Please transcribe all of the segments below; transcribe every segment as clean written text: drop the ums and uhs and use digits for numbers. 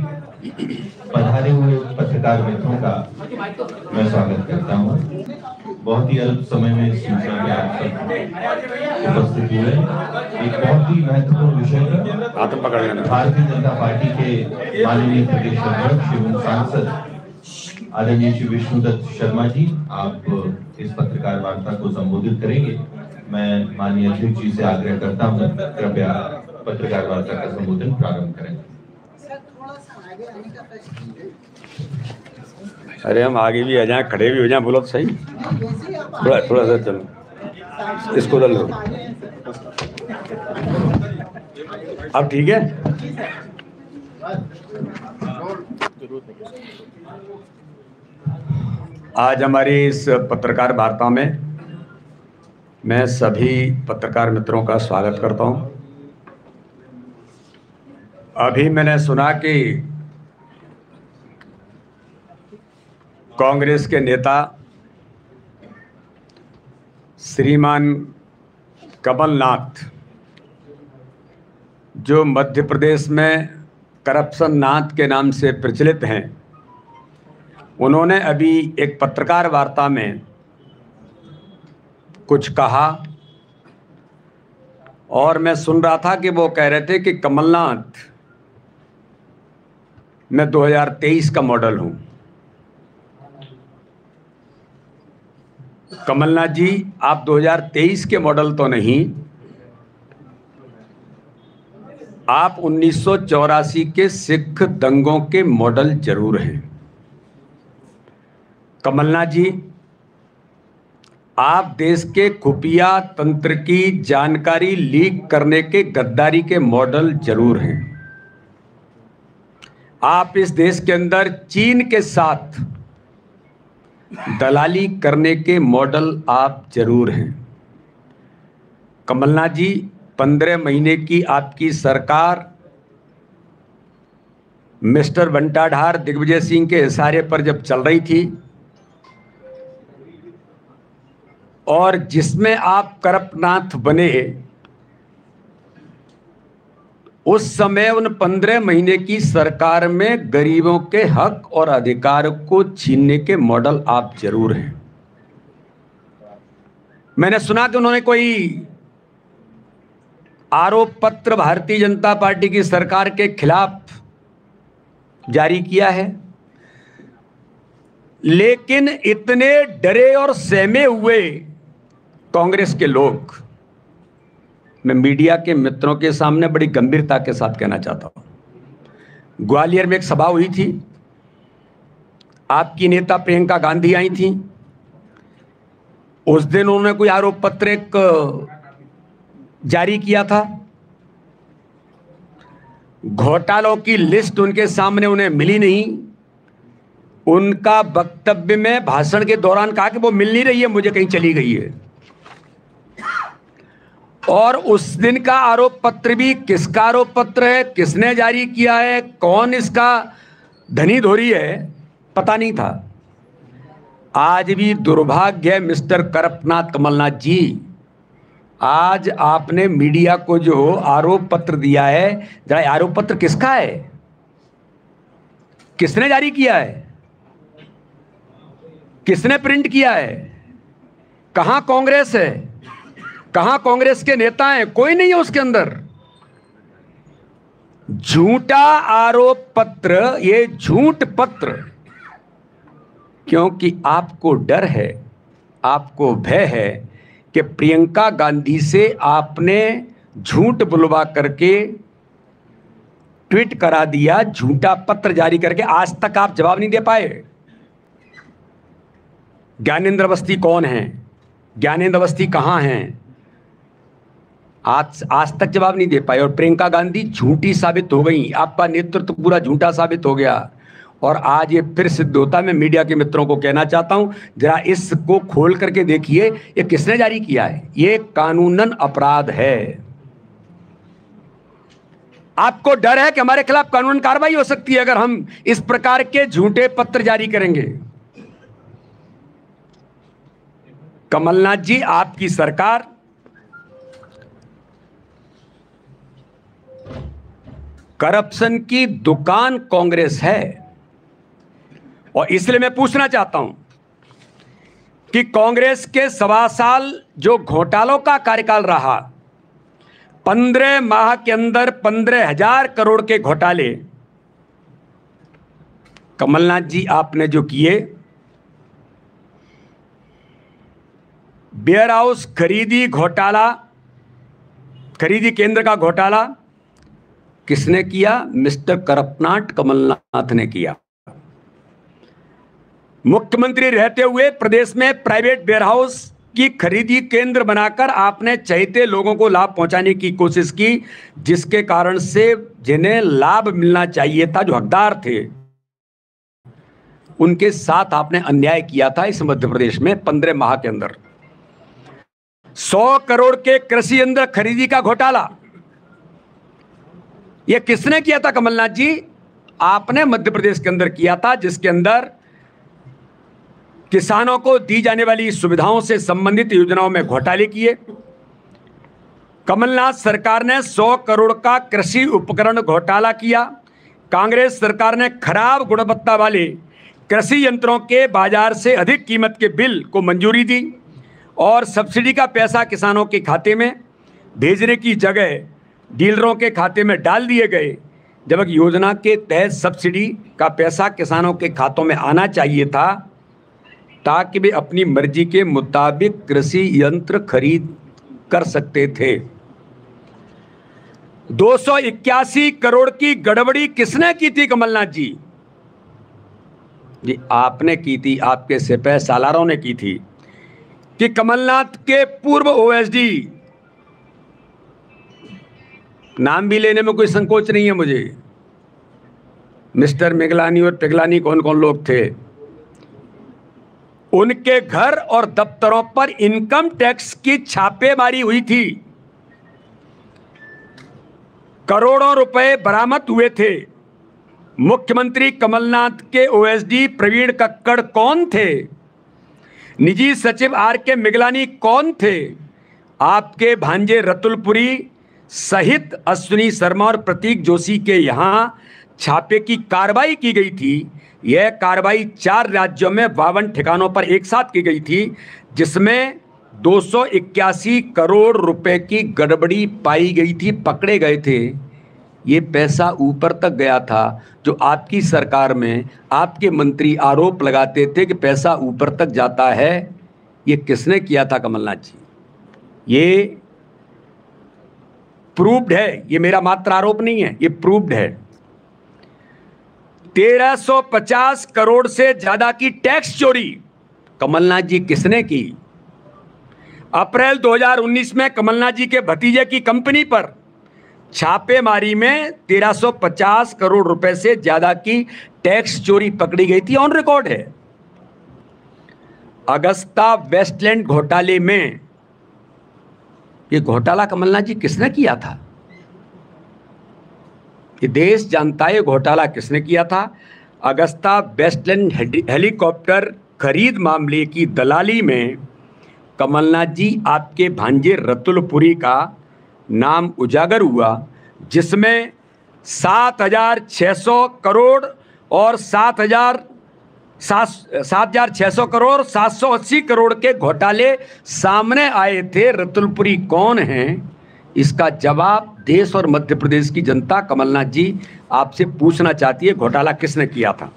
पधारे हुए पत्रकार मित्रों का मैं स्वागत करता हूँ। बहुत ही अल्प समय में इस सूचना में आप सब उपस्थित हुए। एक बहुत ही महत्वपूर्ण विषय पर भारतीय जनता पार्टी के माननीय प्रदेश अध्यक्ष एवं सांसद आदरणीय श्री विष्णुदत्त शर्मा जी, आप इस पत्रकार वार्ता को संबोधित करेंगे। मैं माननीय अध्यक्ष जी से आग्रह करता हूँ, कृपया पत्रकार वार्ता का संबोधन प्रारंभ करें। अरे हम आगे भी आ जाएं, खड़े भी हो जाएं, बोलो तो सही। थोड़ा सा चलो, इसको डाल लो। अब ठीक है। आज हमारी इस पत्रकार वार्ता में मैं सभी पत्रकार मित्रों का स्वागत करता हूं। अभी मैंने सुना कि कांग्रेस के नेता श्रीमान कमलनाथ, जो मध्य प्रदेश में करप्शन नाथ के नाम से प्रचलित हैं, उन्होंने अभी एक पत्रकार वार्ता में कुछ कहा और मैं सुन रहा था कि वो कह रहे थे कि कमलनाथ, मैं 2023 का मॉडल हूं। कमलनाथ जी, आप 2023 के मॉडल तो नहीं, आप 1984 के सिख दंगों के मॉडल जरूर हैं। कमलनाथ जी, आप देश के खुफिया तंत्र की जानकारी लीक करने के गद्दारी के मॉडल जरूर हैं। आप इस देश के अंदर चीन के साथ दलाली करने के मॉडल आप जरूर हैं। कमलनाथ जी, 15 महीने की आपकी सरकार मिस्टर बंटाढार दिग्विजय सिंह के इशारे पर जब चल रही थी और जिसमें आप करप्टनाथ बने, उस समय उन 15 महीने की सरकार में गरीबों के हक और अधिकार को छीनने के मॉडल आप जरूर हैं। मैंने सुना कि उन्होंने कोई आरोप पत्र भारतीय जनता पार्टी की सरकार के खिलाफ जारी किया है, लेकिन इतने डरे और सहमे हुए कांग्रेस के लोग, मैं मीडिया के मित्रों के सामने बड़ी गंभीरता के साथ कहना चाहता हूं। ग्वालियर में एक सभा हुई थी, आपकी नेता प्रियंका गांधी आई थी। उस दिन उन्होंने कोई आरोप पत्र एक जारी किया था। घोटालों की लिस्ट उनके सामने उन्हें मिली नहीं। उनका वक्तव्य में भाषण के दौरान कहा कि वो मिल नहीं रही है, मुझे कहीं चली गई है। और उस दिन का आरोप पत्र भी किसका आरोप पत्र है, किसने जारी किया है, कौन इसका धनी धोरी है, पता नहीं था। आज भी दुर्भाग्य मिस्टर करप्टनाथ कमलनाथ जी, आज आपने मीडिया को जो आरोप पत्र दिया है, जरा आरोप पत्र किसका है, किसने जारी किया है, किसने प्रिंट किया है, कहां कांग्रेस है, कहां कांग्रेस के नेता हैं? कोई नहीं है उसके अंदर। झूठा आरोप पत्र, ये झूठ पत्र, क्योंकि आपको डर है, आपको भय है कि प्रियंका गांधी से आपने झूठ बुलवा करके ट्वीट करा दिया, झूठा पत्र जारी करके। आज तक आप जवाब नहीं दे पाए। ज्ञानेंद्र अवस्थी कौन है, ज्ञानेंद्र अवस्थी कहां हैं, आज तक जवाब नहीं दे पाए। और प्रियंका गांधी झूठी साबित हो गई, आपका नेतृत्व पूरा झूठा साबित हो गया। और आज ये फिर सिद्ध होता है। मैं मीडिया के मित्रों को कहना चाहता हूं, जरा इसको खोल करके देखिए, ये किसने जारी किया है। ये कानूनन अपराध है। आपको डर है कि हमारे खिलाफ कानूनन कार्रवाई हो सकती है अगर हम इस प्रकार के झूठे पत्र जारी करेंगे। कमलनाथ जी, आपकी सरकार करप्शन की दुकान कांग्रेस है। और इसलिए मैं पूछना चाहता हूं कि कांग्रेस के 1.25 साल जो घोटालों का कार्यकाल रहा, 15 माह के अंदर 15,000 करोड़ के घोटाले कमलनाथ जी आपने जो किए। वेयर हाउस खरीदी घोटाला, खरीदी केंद्र का घोटाला किसने किया? मिस्टर करपनाट कमलनाथ ने किया। मुख्यमंत्री रहते हुए प्रदेश में प्राइवेट वेयर हाउस की खरीदी केंद्र बनाकर आपने चहेते लोगों को लाभ पहुंचाने की कोशिश की, जिसके कारण से जिन्हें लाभ मिलना चाहिए था, जो हकदार थे, उनके साथ आपने अन्याय किया था। इस मध्य प्रदेश में 15 माह के अंदर 100 करोड़ के कृषि यंत्र खरीदी का घोटाला, यह किसने किया था? कमलनाथ जी आपने मध्य प्रदेश के अंदर किया था, जिसके अंदर किसानों को दी जाने वाली सुविधाओं से संबंधित योजनाओं में घोटाले किए। कमलनाथ सरकार ने 100 करोड़ का कृषि उपकरण घोटाला किया। कांग्रेस सरकार ने खराब गुणवत्ता वाले कृषि यंत्रों के बाजार से अधिक कीमत के बिल को मंजूरी दी और सब्सिडी का पैसा किसानों के खाते में भेजने की जगह डीलरों के खाते में डाल दिए गए, जबकि योजना के तहत सब्सिडी का पैसा किसानों के खातों में आना चाहिए था, ताकि वे अपनी मर्जी के मुताबिक कृषि यंत्र खरीद कर सकते थे। 281 करोड़ की गड़बड़ी किसने की थी? कमलनाथ जी आपने की थी, आपके सिपह सालारों ने की थी। कि कमलनाथ के पूर्व ओएसडी, नाम भी लेने में कोई संकोच नहीं है मुझे, मिस्टर मिगलानी और पिगलानी कौन कौन लोग थे, उनके घर और दफ्तरों पर इनकम टैक्स की छापेमारी हुई थी। करोड़ों रुपए बरामद हुए थे। मुख्यमंत्री कमलनाथ के ओएसडी प्रवीण कक्कड़ कौन थे? निजी सचिव आर.के. मिगलानी कौन थे? आपके भांजे रतुलपुरी सहित अश्विनी शर्मा और प्रतीक जोशी के यहां छापे की कार्रवाई की गई थी। यह कार्रवाई 4 राज्यों में 52 ठिकानों पर एक साथ की गई थी, जिसमें 281 करोड़ रुपए की गड़बड़ी पाई गई थी, पकड़े गए थे। ये पैसा ऊपर तक गया था, जो आपकी सरकार में आपके मंत्री आरोप लगाते थे कि पैसा ऊपर तक जाता है। ये किसने किया था? कमलनाथ जी। ये प्रूव्ड है, ये मेरा मात्र आरोप नहीं है, ये प्रूव्ड है। 1350 करोड़ से ज्यादा की टैक्स चोरी कमलनाथ जी किसने की? अप्रैल 2019 में कमलनाथ जी के भतीजे की कंपनी पर छापेमारी में 1350 करोड़ रुपए से ज्यादा की टैक्स चोरी पकड़ी गई थी, ऑन रिकॉर्ड है। अगस्ता वेस्टलैंड घोटाले में ये घोटाला कमलनाथ जी किसने किया था? ये देश जानता है ये घोटाला किसने किया था। अगस्ता वेस्टलैंड हेलीकॉप्टर खरीद मामले की दलाली में कमलनाथ जी आपके भांजे रतुलपुरी का नाम उजागर हुआ, जिसमें 7,600 करोड़ और 7,600 करोड़ 780 करोड़ के घोटाले सामने आए थे। रतुलपुरी कौन हैं? इसका जवाब देश और मध्य प्रदेश की जनता कमलनाथ जी आपसे पूछना चाहती है। घोटाला किसने किया था?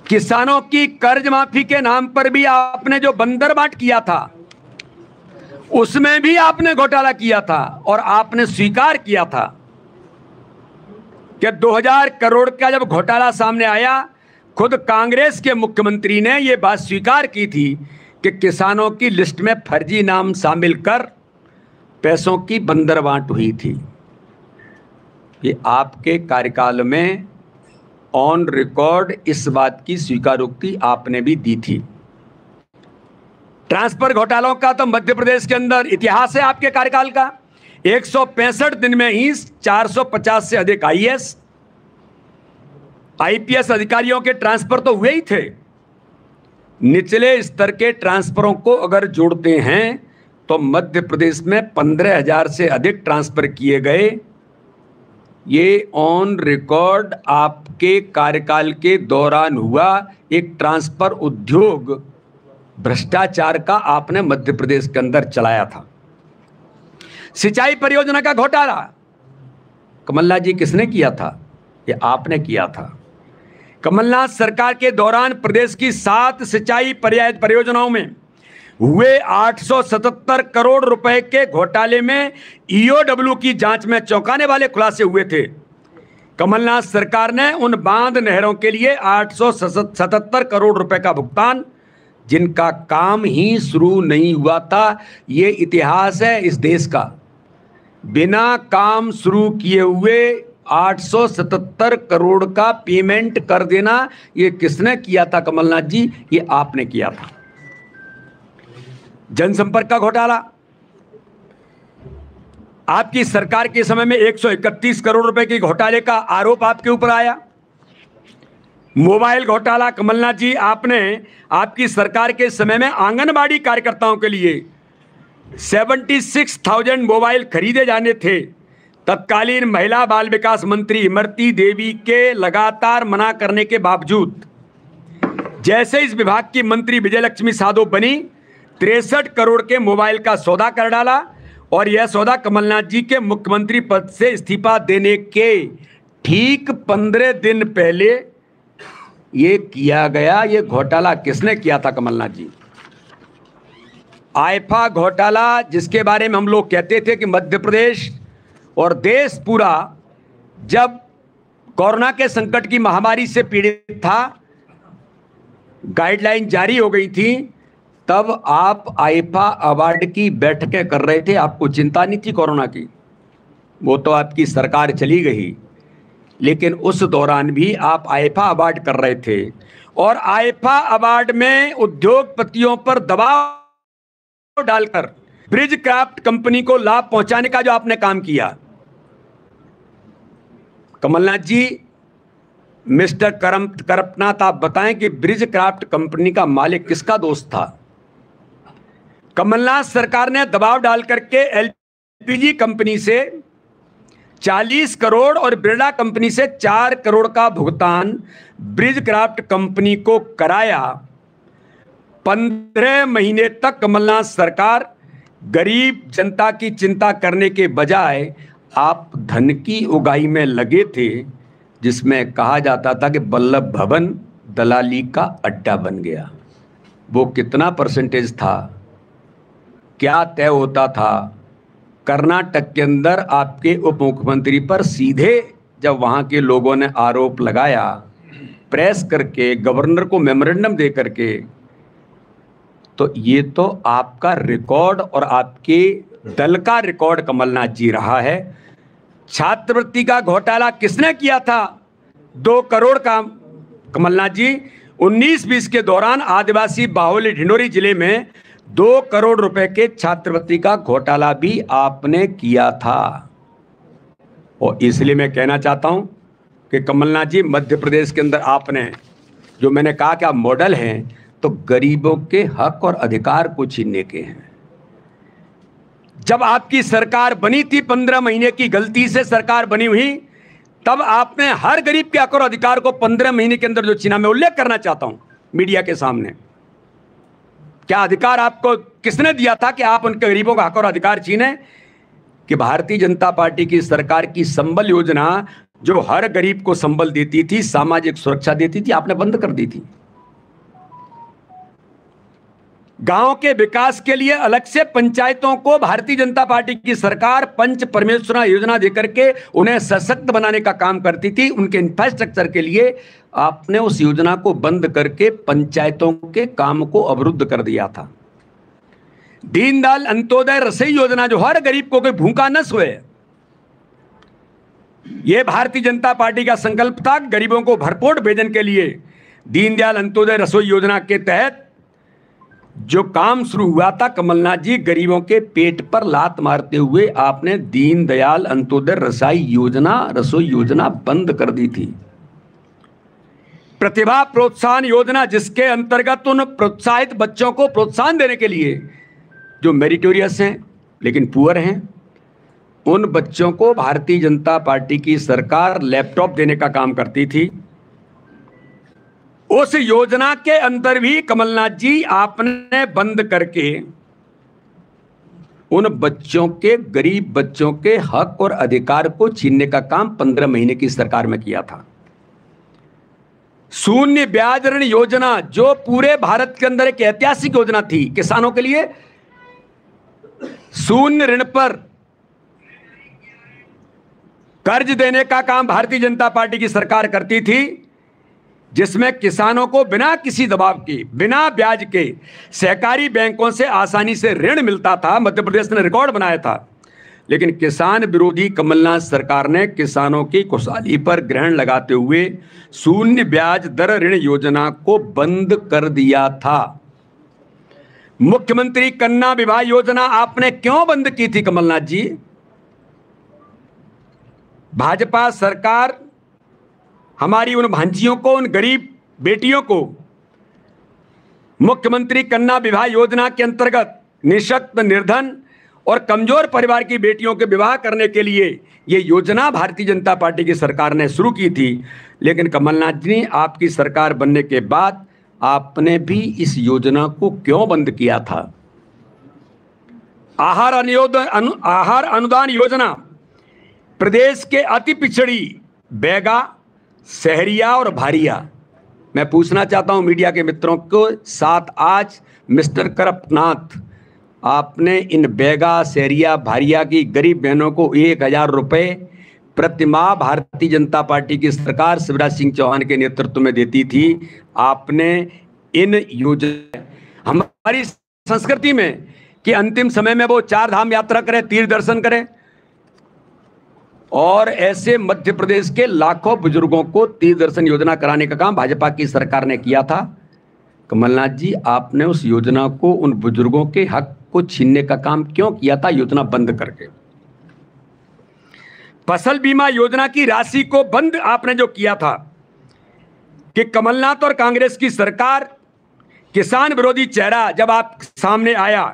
किसानों की कर्ज माफी के नाम पर भी आपने जो बंदरबाट किया था, उसमें भी आपने घोटाला किया था और आपने स्वीकार किया था कि 2000 करोड़ का जब घोटाला सामने आया, खुद कांग्रेस के मुख्यमंत्री ने यह बात स्वीकार की थी कि किसानों की लिस्ट में फर्जी नाम शामिल कर पैसों की बंदरबांट हुई थी। ये आपके कार्यकाल में ऑन रिकॉर्ड इस बात की स्वीकारोक्ति आपने भी दी थी। ट्रांसफर घोटालों का तो मध्य प्रदेश के अंदर इतिहास है आपके कार्यकाल का। 165 दिन में ही 450 से अधिक आईपीएस अधिकारियों के ट्रांसफर तो हुए ही थे। निचले स्तर के ट्रांसफरों को अगर जोड़ते हैं तो मध्य प्रदेश में 15,000 से अधिक ट्रांसफर किए गए। ये ऑन रिकॉर्ड आपके कार्यकाल के दौरान हुआ एक ट्रांसफर उद्योग भ्रष्टाचार का आपने मध्य प्रदेश के अंदर चलाया था। सिंचाई परियोजना का घोटाला कमलनाथ जी किसने किया था? ये आपने किया था। कमलनाथ सरकार के दौरान प्रदेश की 7 सिंचाई परियोजनाओं में हुए 877 करोड़ रुपए के घोटाले में ईओडब्ल्यू की जांच में चौंकाने वाले खुलासे हुए थे। कमलनाथ सरकार ने उन बांध नहरों के लिए 877 करोड़ रुपए का भुगतान, जिनका काम ही शुरू नहीं हुआ था, ये इतिहास है इस देश का। बिना काम शुरू किए हुए 877 करोड़ का पेमेंट कर देना, ये किसने किया था कमलनाथ जी? ये आपने किया था। जनसंपर्क का घोटाला आपकी सरकार के समय में 131 करोड़ रुपए के घोटाले का आरोप आपके ऊपर आया। मोबाइल घोटाला कमलनाथ जी, आपने आपकी सरकार के समय में आंगनबाड़ी कार्यकर्ताओं के लिए 76,000 मोबाइल खरीदे जाने थे। तत्कालीन महिला बाल विकास मंत्री इमरती देवी के लगातार मना करने के बावजूद जैसे इस विभाग की मंत्री विजयलक्ष्मी साधो बनी, 63 करोड़ के मोबाइल का सौदा कर डाला और यह सौदा कमलनाथ जी के मुख्यमंत्री पद से इस्तीफा देने के ठीक 15 दिन पहले ये किया गया। ये घोटाला किसने किया था कमलनाथ जी? आईफा घोटाला, जिसके बारे में हम लोग कहते थे कि मध्य प्रदेश और देश पूरा जब कोरोना के संकट की महामारी से पीड़ित था, गाइडलाइन जारी हो गई थी, तब आप आईफा अवार्ड की बैठकें कर रहे थे। आपको चिंता नहीं थी कोरोना की, वो तो आपकी सरकार चली गई, लेकिन उस दौरान भी आप आईफा अवार्ड कर रहे थे। और आईफा अवार्ड में उद्योगपतियों पर दबाव डालकर ब्रिज क्राफ्ट कंपनी को लाभ पहुंचाने का जो आपने काम किया, कमलनाथ जी, मिस्टर करपनाथ, आप बताएं कि ब्रिज क्राफ्ट कंपनी का मालिक किसका दोस्त था? कमलनाथ सरकार ने दबाव डाल करके एलपीजी कंपनी से 40 करोड़ और बिरला कंपनी से 4 करोड़ का भुगतान ब्रिज क्राफ्ट कंपनी को कराया। 15 महीने तक कमलनाथ सरकार गरीब जनता की चिंता करने के बजाय आप धन की उगाही में लगे थे, जिसमें कहा जाता था कि वल्लभ भवन दलाली का अड्डा बन गया। वो कितना परसेंटेज था, क्या तय होता था? कर्नाटक के अंदर आपके उप मुख्यमंत्री पर सीधे जब वहाँ के लोगों ने आरोप लगाया, प्रेस करके, गवर्नर को मेमोरेंडम दे करके, तो ये तो आपका रिकॉर्ड और आपके दल का रिकॉर्ड कमलनाथ जी रहा है। छात्रवृत्ति का घोटाला किसने किया था? 2 करोड़ का कमलनाथ जी 19-20 के दौरान आदिवासी बाहुल्य ढिंडोरी जिले में 2 करोड़ रुपए के छात्रवृत्ति का घोटाला भी आपने किया था। और इसलिए मैं कहना चाहता हूं कि कमलनाथ जी, मध्य प्रदेश के अंदर आपने, जो मैंने कहा कि आप मॉडल हैं, तो गरीबों के हक और अधिकार को छीनने के हैं। जब आपकी सरकार बनी थी, 15 महीने की गलती से सरकार बनी हुई, तब आपने हर गरीब के हक और अधिकार को 15 महीने के अंदर जो छीना, मैं उल्लेख करना चाहता हूं मीडिया के सामने। क्या अधिकार आपको किसने दिया था कि आप उनके गरीबों का हक और अधिकार छीने? कि भारतीय जनता पार्टी की सरकार की संबल योजना, जो हर गरीब को संबल देती थी, सामाजिक सुरक्षा देती थी, आपने बंद कर दी थी। गांव के विकास के लिए अलग से पंचायतों को भारतीय जनता पार्टी की सरकार पंच परमेश्वरा योजना देकर के उन्हें सशक्त बनाने का काम करती थी। उनके इंफ्रास्ट्रक्चर के लिए आपने उस योजना को बंद करके पंचायतों के काम को अवरुद्ध कर दिया था। दीनदयाल अंत्योदय रसोई योजना, जो हर गरीब को कोई भूखा न सोए, यह भारतीय जनता पार्टी का संकल्प था। गरीबों को भरपूर भोजन के लिए दीनदयाल अंत्योदय रसोई योजना के तहत जो काम शुरू हुआ था, कमलनाथ जी, गरीबों के पेट पर लात मारते हुए आपने दीनदयाल अंत्योदय रसोई योजना बंद कर दी थी। प्रतिभा प्रोत्साहन योजना, जिसके अंतर्गत उन प्रोत्साहित बच्चों को प्रोत्साहन देने के लिए जो मेरिटोरियस हैं लेकिन पुअर हैं, उन बच्चों को भारतीय जनता पार्टी की सरकार लैपटॉप देने का काम करती थी। उस योजना के अंदर भी कमलनाथ जी आपने बंद करके उन बच्चों के, गरीब बच्चों के हक और अधिकार को छीनने का काम 15 महीने की सरकार में किया था। शून्य ब्याज ऋण योजना, जो पूरे भारत के अंदर एक ऐतिहासिक योजना थी किसानों के लिए, शून्य ऋण पर कर्ज देने का काम भारतीय जनता पार्टी की सरकार करती थी, जिसमें किसानों को बिना किसी दबाव के, बिना ब्याज के सहकारी बैंकों से आसानी से ऋण मिलता था। मध्य प्रदेश ने रिकॉर्ड बनाया था। लेकिन किसान विरोधी कमलनाथ सरकार ने किसानों की खुशहाली पर ग्रहण लगाते हुए शून्य ब्याज दर ऋण योजना को बंद कर दिया था। मुख्यमंत्री कन्या विवाह योजना आपने क्यों बंद की थी कमलनाथ जी? भाजपा सरकार हमारी उन भांजियों को, उन गरीब बेटियों को मुख्यमंत्री कन्या विवाह योजना के अंतर्गत निःशक्त, निर्धन और कमजोर परिवार की बेटियों के विवाह करने के लिए ये योजना भारतीय जनता पार्टी की सरकार ने शुरू की थी। लेकिन कमलनाथ जी, आपकी सरकार बनने के बाद आपने भी इस योजना को क्यों बंद किया था? आहार अनुदान योजना प्रदेश के अति पिछड़ी बैगा, सहरिया और भारिया, मैं पूछना चाहता हूं मीडिया के मित्रों को साथ, आज मिस्टर करप्टनाथ, आपने इन बैगा, सहरिया, भारिया की गरीब बहनों को 1000 रुपये प्रतिमाह भारतीय जनता पार्टी की सरकार शिवराज सिंह चौहान के नेतृत्व में देती थी। आपने इन योजना, हमारी संस्कृति में कि अंतिम समय में वो 4 धाम यात्रा करें, तीर्थ दर्शन करें, और ऐसे मध्य प्रदेश के लाखों बुजुर्गों को तीर्थ दर्शन योजना कराने का काम भाजपा की सरकार ने किया था। कमलनाथ जी, आपने उस योजना को, उन बुजुर्गों के हक को छीनने का काम क्यों किया था योजना बंद करके? फसल बीमा योजना की राशि को बंद आपने जो किया था कि कमलनाथ और कांग्रेस की सरकार, किसान विरोधी चेहरा जब आप सामने आया,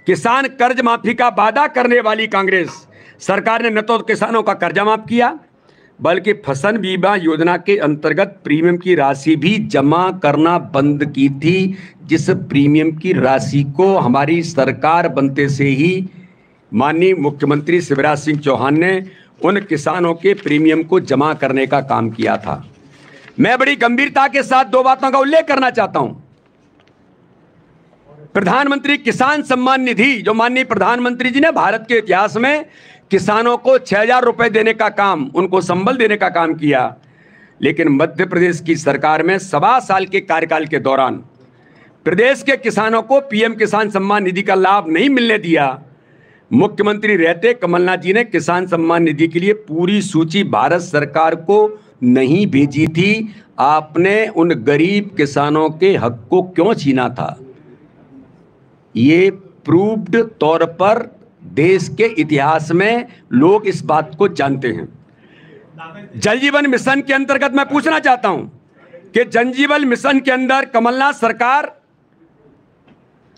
किसान कर्ज माफी का वादा करने वाली कांग्रेस सरकार ने न तो किसानों का कर्जा माफ किया, बल्कि फसल बीमा योजना के अंतर्गत प्रीमियम की राशि भी जमा करना बंद की थी, जिस प्रीमियम की राशि को हमारी सरकार बनते से ही माननीय मुख्यमंत्री शिवराज सिंह चौहान ने उन किसानों के प्रीमियम को जमा करने का काम किया था। मैं बड़ी गंभीरता के साथ 2 बातों का उल्लेख करना चाहता हूं। प्रधानमंत्री किसान सम्मान निधि, जो माननीय प्रधानमंत्री जी ने भारत के इतिहास में किसानों को 6000 रुपए देने का काम, उनको संबल देने का काम किया, लेकिन मध्य प्रदेश की सरकार में 1.25 साल के कार्यकाल के दौरान प्रदेश के किसानों को पीएम किसान सम्मान निधि का लाभ नहीं मिलने दिया। मुख्यमंत्री रहते कमलनाथ जी ने किसान सम्मान निधि के लिए पूरी सूची भारत सरकार को नहीं भेजी थी। आपने उन गरीब किसानों के हक को क्यों छीना था? ये प्रूव्ड तौर पर देश के इतिहास में लोग इस बात को जानते हैं। जल जीवन मिशन के अंतर्गत मैं पूछना चाहता हूं कि जल जीवन मिशन के अंदर कमलनाथ सरकार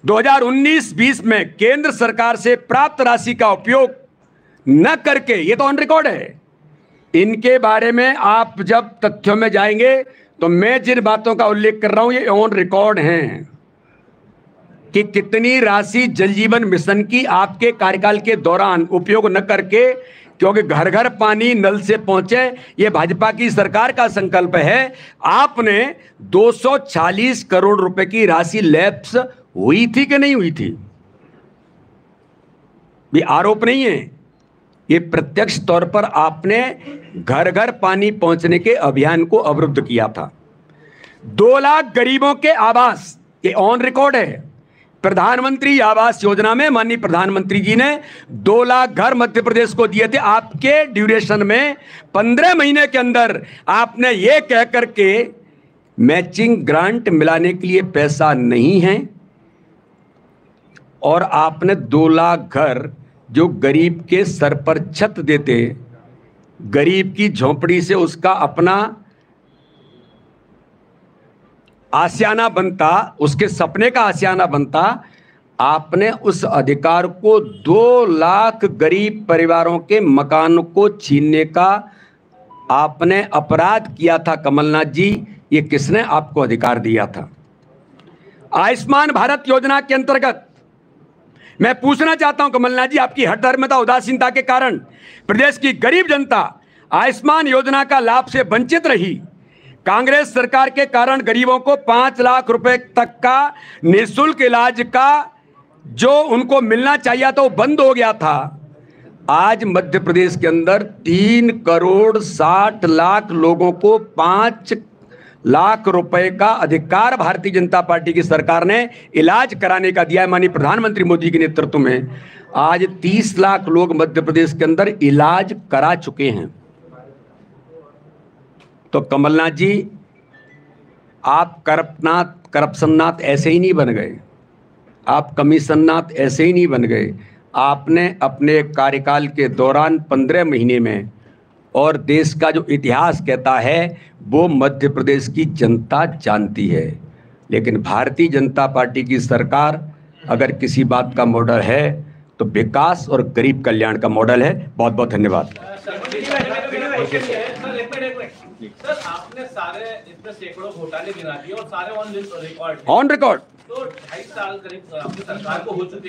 2019-20 में केंद्र सरकार से प्राप्त राशि का उपयोग न करके, ये तो ऑन रिकॉर्ड है, इनके बारे में आप जब तथ्यों में जाएंगे तो मैं जिन बातों का उल्लेख कर रहा हूं ये ऑन रिकॉर्ड हैं कि कितनी राशि जल जीवन मिशन की आपके कार्यकाल के दौरान उपयोग न करके, क्योंकि घर घर पानी नल से पहुंचे ये भाजपा की सरकार का संकल्प है, आपने 240 करोड़ रुपए की राशि लैप्स हुई थी कि नहीं हुई थी? ये आरोप नहीं है, ये प्रत्यक्ष तौर पर आपने घर घर पानी पहुंचने के अभियान को अवरुद्ध किया था। 2 लाख गरीबों के आवास, ये ऑन रिकॉर्ड है। प्रधानमंत्री आवास योजना में माननीय प्रधानमंत्री जी ने 2 लाख घर मध्य प्रदेश को दिए थे। आपके ड्यूरेशन में 15 महीने के अंदर आपने ये कह करके मैचिंग ग्रांट मिलाने के लिए पैसा नहीं है, और आपने 2 लाख घर जो गरीब के सर पर छत देते, गरीब की झोंपड़ी से उसका अपना आशियाना बनता, उसके सपने का आशियाना बनता, आपने उस अधिकार को 2 लाख गरीब परिवारों के मकान को छीनने का आपने अपराध किया था कमलनाथ जी। ये किसने आपको अधिकार दिया था? आयुष्मान भारत योजना के अंतर्गत मैं पूछना चाहता हूं कमलनाथ जी, आपकी हठधर्मिता उदासीनता के कारण प्रदेश की गरीब जनता आयुष्मान योजना का लाभ से वंचित रही। कांग्रेस सरकार के कारण गरीबों को 5 लाख रुपए तक का निःशुल्क इलाज का जो उनको मिलना चाहिए था वो बंद हो गया था। आज मध्य प्रदेश के अंदर 3 करोड़ 60 लाख लोगों को 5 लाख रुपए का अधिकार भारतीय जनता पार्टी की सरकार ने इलाज कराने का दिया है। माननीय प्रधानमंत्री मोदी के नेतृत्व में आज 30 लाख लोग मध्य प्रदेश के अंदर इलाज करा चुके हैं। तो कमलनाथ जी, आप करप्शननाथ ऐसे ही नहीं बन गए, आप कमीशननाथ ऐसे ही नहीं बन गए। आपने अपने कार्यकाल के दौरान 15 महीने में, और देश का जो इतिहास कहता है वो मध्य प्रदेश की जनता जानती है। लेकिन भारतीय जनता पार्टी की सरकार अगर किसी बात का मॉडल है तो विकास और गरीब कल्याण का मॉडल है। बहुत बहुत धन्यवाद। सर, आपने सारे इसमें सैकड़ों घोटाले गिना दिए और सारे ऑन रिकॉर्ड ऑन रिकॉर्ड तो 2.5 साल करीब आपकी सरकार को हो चुके हैं।